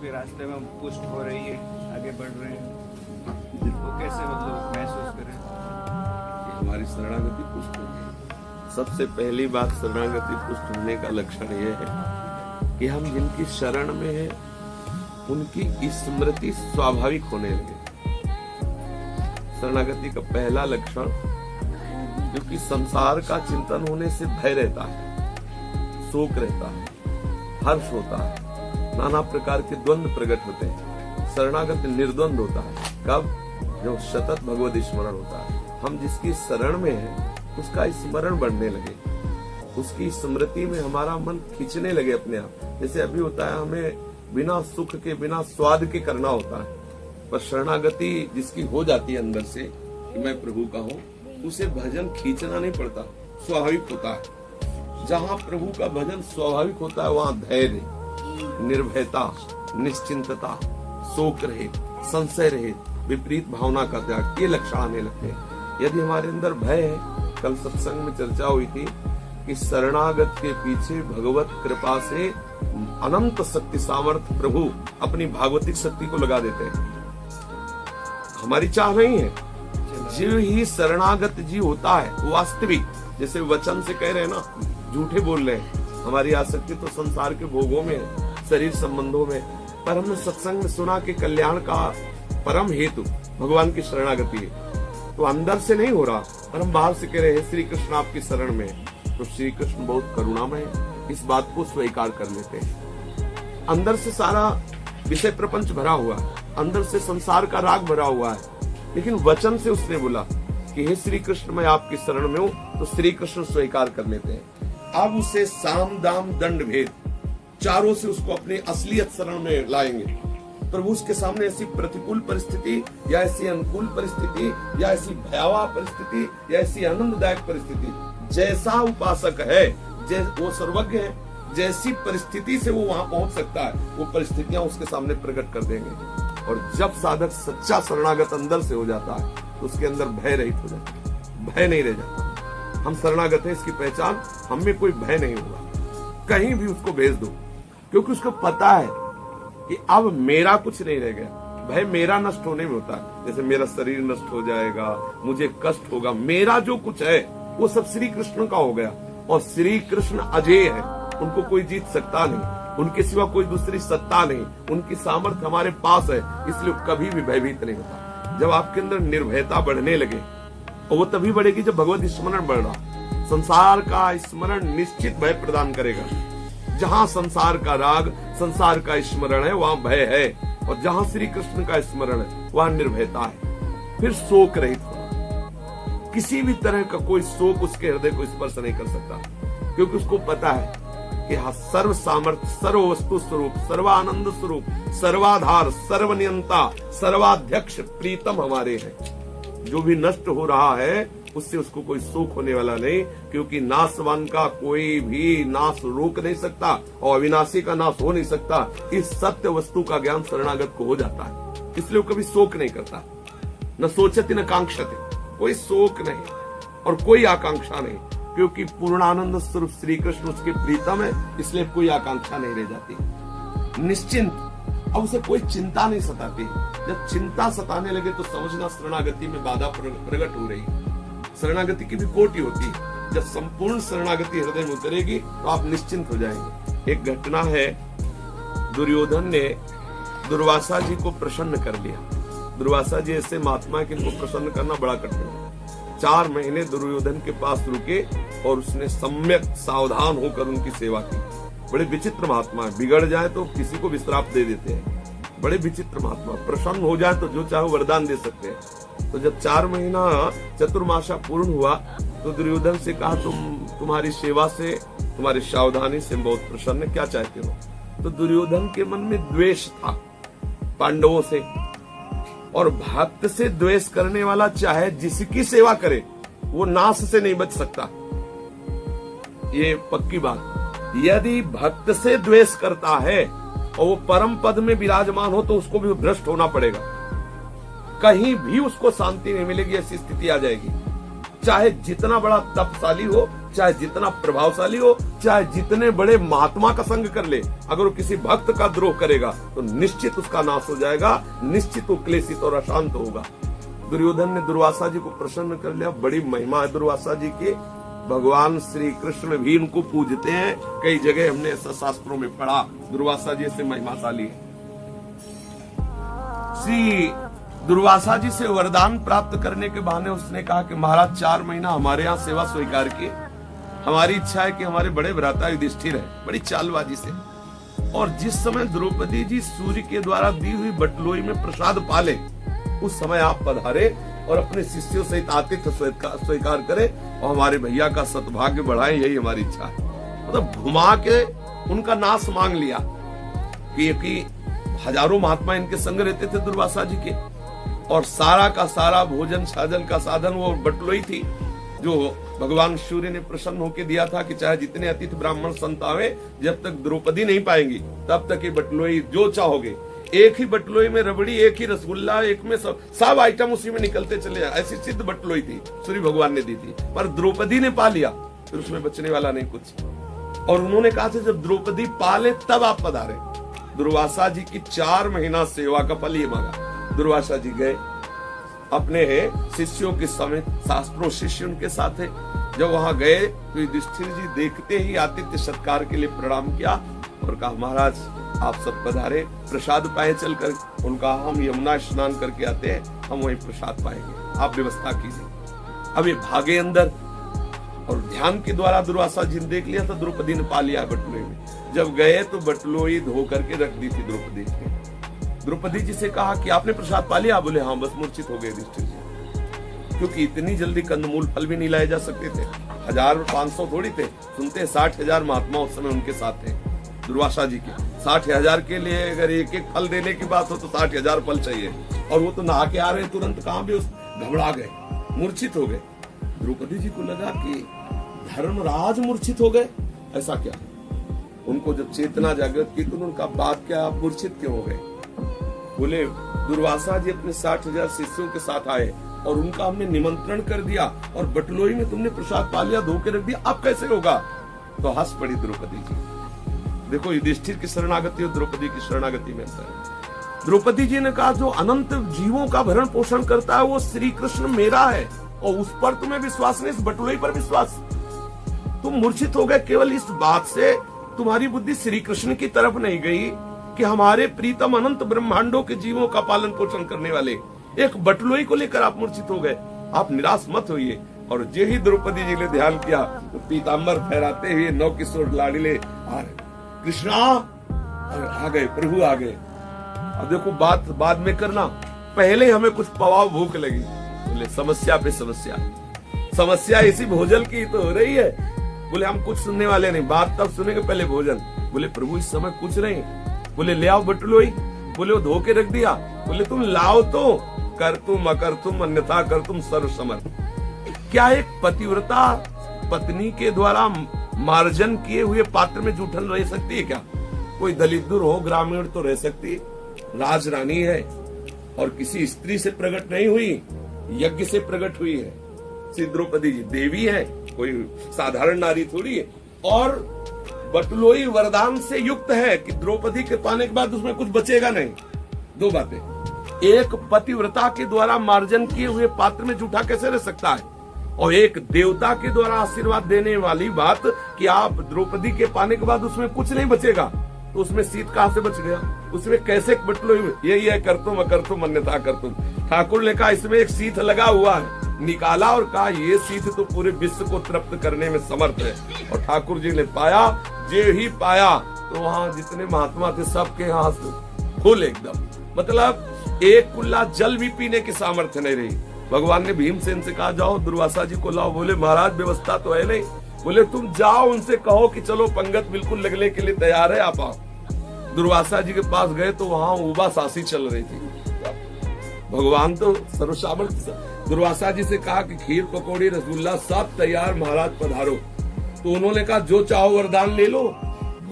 आपके रास्ते में पुष्ट हो रही है, आगे बढ़ रहे हैं, तो कैसे मतलब महसूस करें? हमारी शरणागति पुष्ट होगी। सबसे पहली बात, शरणागति पुष्ट होने का लक्षण यह है कि हम जिनकी शरण में हैं उनकी स्मृति स्वाभाविक होने लगे। शरणागति का पहला लक्षण, क्योंकि संसार का चिंतन होने से भय रहता है, शोक रहता है, हर्ष होता है, नाना प्रकार के द्वंद्व प्रकट होते हैं। शरणागत निर्द्वंद होता है कब? जब सतत भगवत स्मरण होता है। हम जिसकी शरण में हैं उसका स्मरण बढ़ने लगे, उसकी स्मृति में हमारा मन खींचने लगे अपने आप। जैसे अभी होता है, हमें बिना सुख के बिना स्वाद के करना होता है, पर शरणागति जिसकी हो जाती है अंदर से कि मैं प्रभु का हूँ, उसे भजन खींचना नहीं पड़ता, स्वाभाविक होता है। जहाँ प्रभु का भजन स्वाभाविक होता है वहाँ धैर्य, निर्भयता, निश्चिंतता, शोक रहित, संशय रहित, विपरीत भावना का त्याग, ये लक्षण आने लगते हैं। यदि हमारे अंदर भय है, कल सत्संग में चर्चा हुई थी कि शरणागत के पीछे भगवत कृपा से अनंत शक्ति सामर्थ्य प्रभु अपनी भागवतिक शक्ति को लगा देते हैं। हमारी चाह नहीं है, जीव ही शरणागत जीव होता है वास्तविक। जैसे वचन से कह रहे हैं ना, झूठे बोल रहे हैं, हमारी आसक्ति तो संसार के भोगों में, शरीर संबंधों में, पर हमने सत्संग में सुना कि कल्याण का परम हेतु भगवान की शरणागति है। तो अंदर से नहीं हो रहा, पर हम बाहर से कह रहे हैं श्री कृष्ण आपकी शरण में है, तो श्री कृष्ण बहुत करुणामय है, इस बात को स्वीकार कर लेते हैं। अंदर से सारा विषय प्रपंच भरा हुआ है, अंदर से संसार का राग भरा हुआ है, लेकिन वचन से उसने बोला कि हे श्री कृष्ण मैं आपकी शरण में हूँ, तो श्री कृष्ण स्वीकार कर लेते हैं। अब उसे साम दाम दंड भेद चारों से उसको अपने असलियत शरण में लाएंगे। प्रभु उसके सामने ऐसी प्रतिकूल परिस्थिति या ऐसी अनुकूल परिस्थिति या ऐसी भयावह परिस्थिति या ऐसी आनंददायक परिस्थिति, जैसा उपासक है, वो सर्वज्ञ है, जैसी परिस्थिति से वो वहां पहुंच सकता है, वो परिस्थितियां उसके सामने प्रकट कर देंगे। और जब साधक सच्चा शरणागत अंदर से हो जाता है तो उसके अंदर भय रहित हो जाता है, भय नहीं रह जाता। हम शरणागत हैं, इसकी पहचान हम में कोई भय नहीं होगा। कहीं भी उसको भेज दो, क्योंकि उसको पता है कि अब मेरा कुछ नहीं रह गया। भय मेरा नष्ट होने में होता है, जैसे मेरा शरीर नष्ट हो जाएगा, मुझे कष्ट होगा, मेरा जो कुछ है वो सब श्री कृष्ण का हो गया। और श्री कृष्ण अजेय है, उनको कोई जीत सकता नहीं, उनके सिवा कोई दूसरी सत्ता नहीं, उनकी सामर्थ्य हमारे पास है, इसलिए कभी भी भयभीत नहीं होता। जब आपके अंदर निर्भयता बढ़ने लगे, और वो तभी बढ़ेगी जब भगवत स्मरण बढ़ रहा। संसार का स्मरण निश्चित भय प्रदान करेगा। जहाँ संसार का राग, संसार का स्मरण है, वहाँ भय है, और जहाँ श्री कृष्ण का स्मरण है वहाँ निर्भयता है। फिर शोक रहित होना, किसी भी तरह का कोई शोक उसके हृदय को स्पर्श नहीं कर सकता, क्योंकि उसको पता है कि हाँ सर्व सामर्थ्य, सर्व वस्तु स्वरूप, सर्वानंद स्वरूप, सर्वाधार, सर्वनियंता, सर्वाध्यक्ष प्रीतम हमारे हैं। जो भी नष्ट हो रहा है उससे उसको कोई सुख होने वाला नहीं, क्योंकि नाशवान का कोई भी नाश रोक नहीं सकता और अविनाशी का नाश हो नहीं सकता। इस सत्य वस्तु का ज्ञान शरणागत को हो जाता है, इसलिए वो कभी शोक नहीं करता। न सोचती न कांक्षते, कोई शोक नहीं और कोई आकांक्षा नहीं, क्योंकि पूर्णानंद स्वरूप श्री कृष्ण उसके प्रीतम है, इसलिए कोई आकांक्षा नहीं रह जाती। निश्चिंत, अब उसे कोई चिंता नहीं सताती। जब चिंता सताने लगे तो समझना शरणागति में बाधा प्रकट हो रही। शरणागति की भी कोटि होती है, जब संपूर्ण शरणागति हृदय में उतरेगी तो आप निश्चिंत हो जाएंगे। एक घटना है, दुर्योधन ने दुर्वासा जी को प्रसन्न कर लिया। दुर्वासा जी ऐसे महात्मा कि इनको प्रसन्न करना बड़ा कठिन है। 4 महीने दुर्योधन के पास रुके और उसने सम्यक सावधान होकर उनकी सेवा की। बड़े विचित्र महात्मा है, बिगड़ जाए तो किसी को भी श्राप दे देते हैं। बड़े विचित्र महात्मा, प्रसन्न हो जाए तो जो चाहे वरदान दे सकते हैं। तो जब 4 महीना चतुर्मासा पूर्ण हुआ तो दुर्योधन से कहा, तुम्हारी सेवा से, तुम्हारी सावधानी से बहुत प्रसन्न, क्या चाहते हो? तो दुर्योधन के मन में द्वेष था पांडवों से, और भक्त से द्वेष करने वाला चाहे जिसकी सेवा करे वो नाश से नहीं बच सकता, ये पक्की बात। यदि भक्त से द्वेष करता है और वो परम पद में विराजमान हो तो उसको भी भ्रष्ट होना पड़ेगा, कहीं भी उसको शांति नहीं मिलेगी, ऐसी स्थिति आ जाएगी। चाहे जितना बड़ा तपशाली हो, चाहे जितना प्रभावशाली हो, चाहे जितने बड़े महात्मा का संग कर ले, अगर वो किसी भक्त का द्रोह करेगा तो निश्चित उसका नाश हो जाएगा, निश्चित वो क्लेशित और अशांत होगा। दुर्योधन ने दुर्वासा जी को प्रसन्न कर लिया। बड़ी महिमा है दुर्वासा जी की। भगवान श्री कृष्ण भी इनको पूजते हैं। कई जगह हमने ऐसा शास्त्रों में पढ़ा, दुर्वासा जी से महिमाशाली है। श्री दुर्वासा जी से वरदान प्राप्त करने के बहाने उसने कहा कि महाराज 4 महीना हमारे यहाँ सेवा स्वीकार किए। हमारी इच्छा है कि हमारे बड़े भ्राता युधिष्ठिर है, बड़ी चालबाजी से। और जिस समय द्रौपदी जी सूर्य के द्वारा दी हुई बटलोई में प्रसाद पाले, उस समय आप पधारे और अपने शिष्यों सहित आतिथ्य स्वीकार करें और हमारे भैया का सद्भाग्य बढ़ाएं, यही हमारी इच्छा है। मतलब घुमा के उनका नाश मांग लिया कि हजारों महात्मा इनके संग रहते थे दुर्वासा जी के, और सारा का सारा भोजन छाजल का साधन वो बटलोई थी जो भगवान सूर्य ने प्रसन्न होकर दिया था कि चाहे जितने अतिथि ब्राह्मण संत आवे, जब तक द्रौपदी नहीं पाएंगी तब तक ये बटलोई जो चाहोगे। एक ही बटलोई में रबड़ी, एक ही रसगुल्ला, एक में सब आइटम उसी में निकलते चले जाए, ऐसी सिद्ध बटलोई थी, सूर्य भगवान ने दी थी। पर द्रौपदी ने पा लिया, फिर उसमें बचने वाला नहीं कुछ। और उन्होंने कहा था जब द्रौपदी पाले तब आप पधारे। दुर्वासा जी की 4 महीना सेवा का फल ये मांगा। दुर्वासा जी गए अपने शिष्यों के समेत, शास्त्रों शिष्य उनके साथ है। जब वहां गए तो युधिष्ठिर जी देखते ही आतिथ्य सत्कार के लिए प्रणाम किया और कहा महाराज आप सब पधारे, प्रसाद पाए चलकर। उनका हम यमुना स्नान करके आते हैं, हम वही प्रसाद पाएंगे, आप व्यवस्था कीजिए। अब ये भागे अंदर और ध्यान के द्वारा दुर्वासा जी ने देख लिया था द्रौपदी ने पा लिया बटलोई में। जब गए तो बटलोई धो करके रख दी थी द्रौपदी ने। द्रौपदी जी से कहा कि आपने प्रसाद पा लिया? बोले हाँ, बस मूर्छित हो गए युधिष्ठिर जी, क्योंकि इतनी जल्दी कंदमूल फल भी नहीं लाए जा सकते थे। 1000-500 थोड़ी थे, सुनते 60,000 महात्मा उस समय उनके साथ थे दुर्वासा जी के। 60,000 के लिए अगर एक एक फल देने की बात हो तो 60,000 फल चाहिए, और वो तो नहा के आ रहे तुरंत, कहां भी घबरा गए, मूर्छित हो गए। द्रौपदी जी को लगा कि धर्मराज मूर्छित हो गए, ऐसा क्या? उनको जब चेतना जागृत की तो उनका बात क्या, आप मूर्छित क्यों हो गए? बोले दुर्वासा जी अपने 60,000 शिष्यों के साथ आए और उनका हमने निमंत्रण कर दिया और बटलोई में तुमने प्रसाद पा लिया, धो के रख दिया, अब कैसे होगा? तो हंस पड़ी द्रौपदी जी। देखो युधिष्ठिर की शरणागति और द्रौपदी की शरणागति में अंतर है। द्रौपदी जी ने कहा जो अनंत जीवों का भरण पोषण करता है वो श्री कृष्ण मेरा है, और उस पर तुम्हें विश्वास नहीं, इस बटलोई पर विश्वास। तुम मूर्छित हो गए केवल इस बात से, तुम्हारी बुद्धि श्री कृष्ण की तरफ नहीं गई कि हमारे प्रीतम अनंत ब्रह्मांडों के जीवों का पालन पोषण करने वाले एक बटलोई को लेकर आप मूर्छित हो गए। आप निराश मत होइए। और जे ही द्रौपदी जी ने ध्यान किया तो पीताम्बर फहराते हुए 9 किशोर लाडले कृष्णा आ गए, प्रभु आ गए। अब देखो बात बाद में करना, पहले हमें कुछ पवाव भूख लगी। बोले समस्या पे समस्या, समस्या इसी भोजन की तो हो रही है। बोले हम कुछ सुनने वाले नहीं, बात तब सुनेंगे, पहले भोजन। बोले प्रभु इस समय कुछ नहीं। बोले ले आओ बटलोई। बोले वो धो के रख दिया। बोले तुम लाओ तो, कर तुम अकर तुम अन्यथा कर तुम सर्व समर्थ। क्या एक पतिव्रता पत्नी के द्वारा मार्जन किए हुए पात्र में जूठन रह सकती है क्या? कोई दलित हो, ग्रामीण तो रह सकती, राजरानी है और किसी स्त्री से प्रकट नहीं हुई, यज्ञ से प्रकट हुई है। श्री द्रौपदी जी देवी है, कोई साधारण नारी थोड़ी है। और बटलोई वरदान से युक्त है कि द्रौपदी के पाने के बाद उसमें कुछ बचेगा नहीं। 2 बातें, एक पतिव्रता के द्वारा मार्जन किए हुए पात्र में जूठा कैसे रह सकता है, और एक देवता के द्वारा आशीर्वाद देने वाली बात कि आप द्रौपदी के पाने के बाद उसमें कुछ नहीं बचेगा, तो उसमें शीत कहां से बच गया? उसमें कैसे बटलोई? यही है कर तुम अकर तुम अन्यथा कर तुम। ठाकुर ने कहा इसमें एक शीत लगा हुआ है, निकाला और कहा ये शीत तो पूरे विश्व को तृप्त करने में समर्थ है। और ठाकुर जी ने पाया, जे ही पाया तो वहां जितने महात्मा थे सबके हाथ खोल एकदम, मतलब एक कुल्ला जल भी पीने की सामर्थ्य नहीं रही। भगवान ने भीमसेन से कहा जाओ दुर्वासा जी को लाओ। बोले महाराज व्यवस्था तो है नहीं। बोले तुम जाओ उनसे कहो कि चलो पंगत बिल्कुल लगने के लिए तैयार है, आप आओ। दुर्वासा जी के पास गए तो वहां उबा सासी चल रही थी। भगवान तो सर्वसामर्थ्य। दुर्वासा जी से कहा कि खीर पकौड़ी रसगुल्ला सब तैयार, महाराज पधारो। तो उन्होंने कहा जो चाहो वरदान ले लो,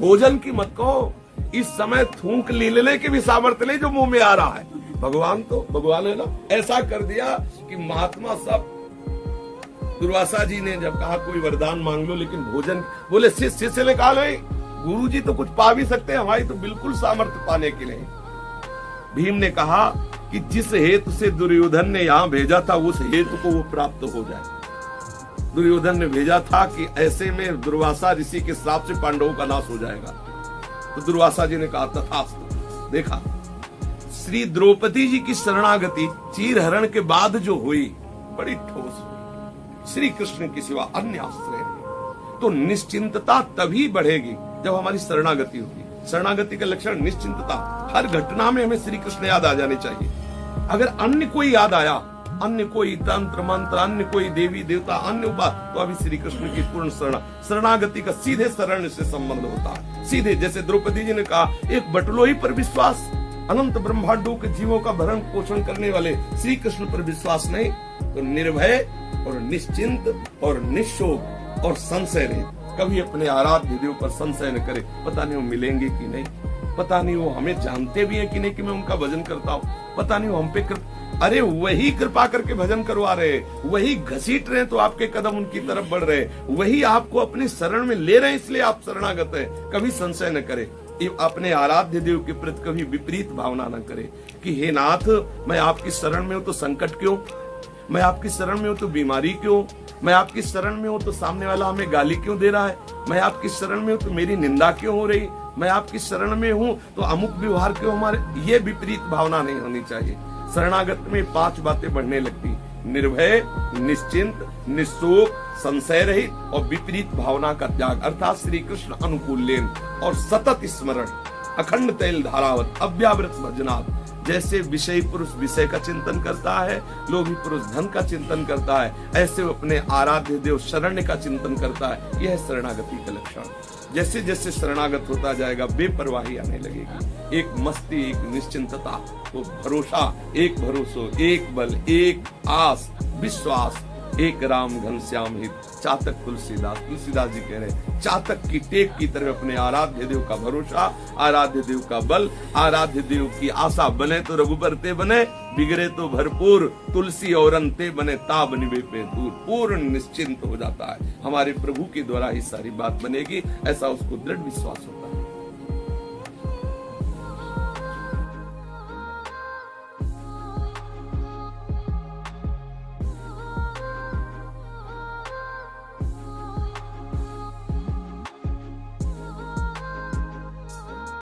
भोजन की मत कहो, इस समय थूक लीलने की भी सामर्थ्य नहीं जो मुंह में आ रहा है। भगवान है ना, ऐसा कर दिया कि महात्मा सब दुर्वासा जी ने जब कहा कोई वरदान मांग लो लेकिन भोजन, बोले शिष्य ने कहा नहीं, गुरु जी तो कुछ पा भी सकते हैं, हमारी तो बिल्कुल सामर्थ्य पाने के नहीं। भीम ने कहा कि जिस हेतु से दुर्योधन ने यहाँ भेजा था उस हेतु को वो प्राप्त हो जाए। दुर्योधन ने भेजा था कि ऐसे में दुर्वासा ऋषि के श्राप से पांडवों का नाश हो जाएगा। तो दुर्वासा जी ने कहा तथास्तु। देखा श्री द्रौपदी जी की शरणागति चीरहरण के बाद जो हुई बड़ी ठोस हुई। श्री कृष्ण के सिवा अन्य आश्रय नहीं। तो निश्चिंतता तभी बढ़ेगी जब हमारी शरणागति होगी। शरणागति का लक्षण निश्चिंतता। हर घटना में हमें श्री कृष्ण याद आ जाने चाहिए। अगर अन्य कोई याद आया, अन्य कोई तंत्र मंत्र, अन्य कोई देवी देवता, अन्य उपाय, तो अभी श्री कृष्ण की पूर्ण शरणागति का सीधे शरण से संबंध होता है। सीधे, जैसे द्रौपदी जी ने कहा, एक बटुलोही पर विश्वास, अनंत ब्रह्मांडों के जीवों का भरण पोषण करने वाले श्री कृष्ण पर विश्वास नहीं, तो निर्भय और निश्चिंत और निशोक और संशय रहित कभी अपने आराध्य देव पर संशय न करे। पता नहीं वो मिलेंगे कि नहीं, पता नहीं वो हमें जानते भी हैं कि नहीं कि मैं उनका भजन करता हूँ, पता नहीं वो हम पे अरे वही कृपा करके भजन करवा रहे, वही घसीट रहे तो आपके कदम उनकी तरफ बढ़ रहे, वही आपको अपने शरण में ले रहे, इसलिए आप शरणागत हैं। कभी संशय न करे, अपने आराध्य देव के प्रति कभी विपरीत भावना न करे कि हे नाथ, मैं आपकी शरण में हूं तो संकट क्यों, मैं आपकी शरण में हूं तो बीमारी क्यों, मैं आपकी शरण में हूं तो सामने वाला हमें गाली क्यों दे रहा है, मैं आपकी शरण में हूं तो मेरी निंदा क्यों हो रही, मैं आपकी शरण में हूं तो अमुक व्यवहार क्यों हमारे। ये विपरीत भावना नहीं होनी चाहिए। शरणागत में 5 बातें बढ़ने लगती, निर्भय, निश्चिंत, निशोक, संशय रहित और विपरीत भावना का त्याग, अर्थात श्री कृष्ण अनुकूल लेन और सतत स्मरण, अखंड तैल धारावत, अव्यावृत भजनात्। जैसे विषयी पुरुष विषय का चिंतन करता है, लोभी पुरुष धन का चिंतन करता है, ऐसे वो अपने आराध्य देव शरण्य का चिंतन करता है। यह शरणागति का लक्षण। जैसे जैसे शरणागत होता जाएगा बेपरवाही आने लगेगी, एक मस्ती, एक निश्चिंतता, तो भरोसा, एक भरोसो, एक बल, एक आस, विश्वास, एक राम घनश्याम हित। चातक तुलसीदास जी कह रहे, चातक की टेक की तरह अपने आराध्य देव का भरोसा, आराध्य देव का बल, आराध्य देव की आशा। बने तो रघुबर ते बने, बिगड़े तो भरपूर, तुलसी और अंते बने ताब निवे पे दूर। पूर्ण निश्चिंत हो जाता है, हमारे प्रभु के द्वारा ही सारी बात बनेगी, ऐसा उसको दृढ़ विश्वास होता है।